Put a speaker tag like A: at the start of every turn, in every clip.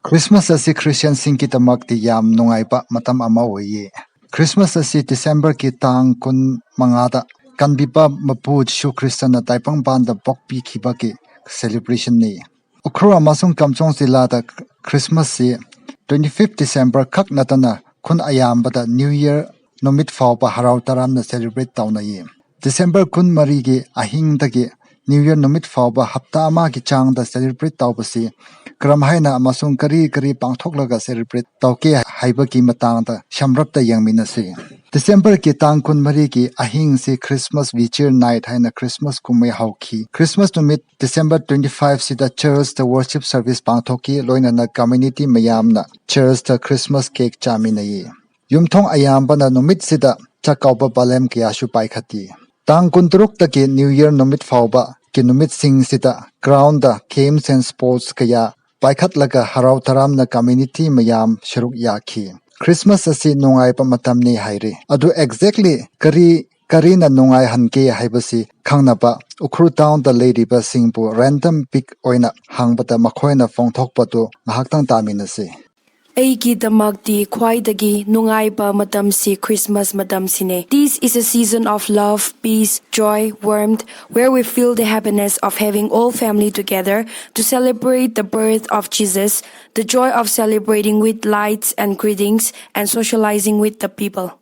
A: Christmas asi Christian singki tamakti yam nungaiba matam ama oye. Christmas asi December ki tang kun mangada kanbipa mapu Jisu Christian na taipang banda bokpi kibaki celebration ni. Ukhrul amasung kamchong zilada Christmas si 25th December kak natana kun ayambada New Year nomit fawpa harau taram na celebrate tauna ye. December kun marigi ahing dagi New Year nomit fawba hapta ama ki chang da celebrate tawbasi kram haina amasung kari pangthoklaga celebrate tawke haiba ki matang da shamrap da yangminasi. December ki tang kun mari ki ahing si Christmas vigil night haina Christmas kumai hauki. Christmas nomit December 25 si da church the worship service pangthoki loina na community mayam na church the Christmas cake chamina ye. Yumthong ayamba na nomit sida chakawba balem kya shu paikhati. Tang kunturuk taki New Year nomit fawba ki nomit sing sita ground da games and sports kaya paikhat laga harau taram na community mayam sharuk yaki. Christmas asi nungai pa matam ni hairi. Adu exactly kari na nungai hanke haibasi khangna pa Ukhrul town da lady ba singpu random pick oina hangbata makhoina phongthokpa tu ngahaktang taminasi.
B: Aigi damakti khwaidagi nungaiba matamsi Christmas matamsine. This is a season of love, peace, joy, warmth, where we feel the happiness of having all family together to celebrate the birth of Jesus, the joy of celebrating with lights and greetings and socializing with the people.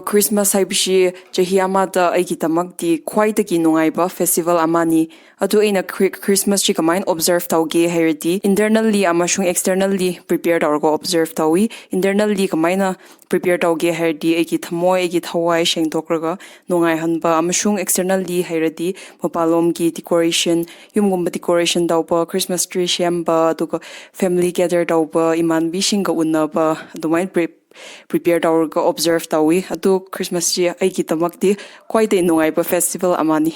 C: Christmas haibishi jahi amada aigi damakti khwaidagi nungaiba festival amani. Adu aina Christmas chi kamain observe tawge hairdi internally amashung externally prepared tawgo observe tawi internally kamaina prepare tawge hairdi aigi thamoi aigi thawai shengdokraga nungai hanba amashung externally hairdi mapalom ki decoration yumgumba decoration tawba Christmas tree shamba aduga family gather tawba iman bishinga unaba adumain prepare tawga observe tawi adu Christmas chi aigi tamakti quite nungaiba festival amani.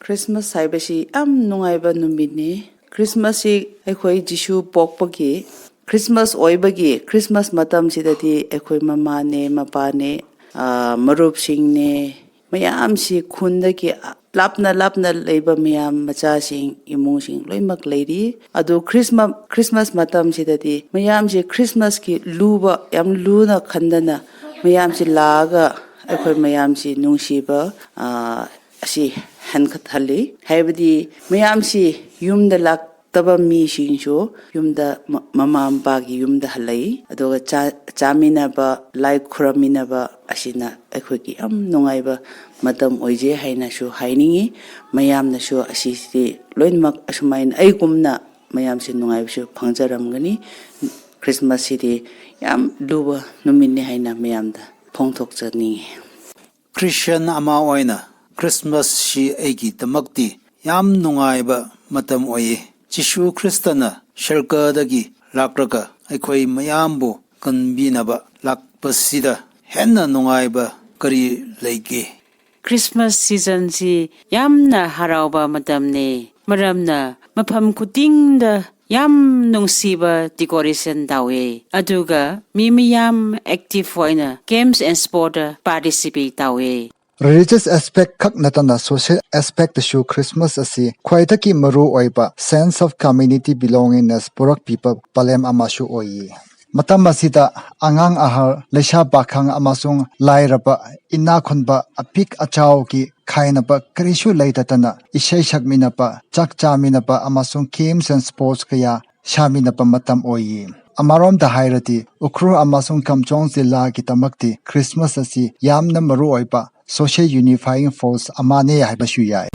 D: Christmas haibashi nungaiba numini. Christmas si ekhoi Jisu pokpagi. Christmas oibagi. Christmas matam sidati ekhoi mamane, mapane, marup singne, mayam si khundagi lapna leiba mayam macha sing imung sing loimak leiri. Adu Christmas matam sidati mayam si Christmas ki luba yam luna khandana mayam si laga ekhoi mayam si nungsiba asi hankhathali haibadi mayamsi yumda laktaba mi singjo yumda mama ambagi yumda halai adoga chamina ba like khuramina ba asina ekhoki am nungaiba matam oije haina shu hainingi mayamna shu asisi loinmak asumain aigumna mayamsi nungaiba shu phangjaramgani Christmas city yam luba numini haina mayamda phongthokjani
E: Christian ama oina Christmas shi aigi tamakti yam nungaiba matam oye. Jisu Christana sharkadagi lakraka aikhoi mayambu kanbinaba lakpasida henna nungaiba kari leige.
F: Christmas season si yamna harauba matamne maramna mapam kutingda yam nungsiba decoration dawe aduga mimiyam active oina games and sport participate dawe.
A: Religious aspect kak natana social aspect shu Christmas asi khwaidaki maru oiba sense of community belongingness purak people palem amashu oyi. Matam masida angang ahar lesha bakhang amasung lairaba inna khunba apik achao ki khainaba karishu leitatana ishai shakminapa chak chaminapa amasung games and sports kaya shaminapa matam oyi. Amarom da hairati Ukhrul amasung kamchong zilla ki tamakti Christmas asi yamna maru oiba social unifying force amane haibashu yai.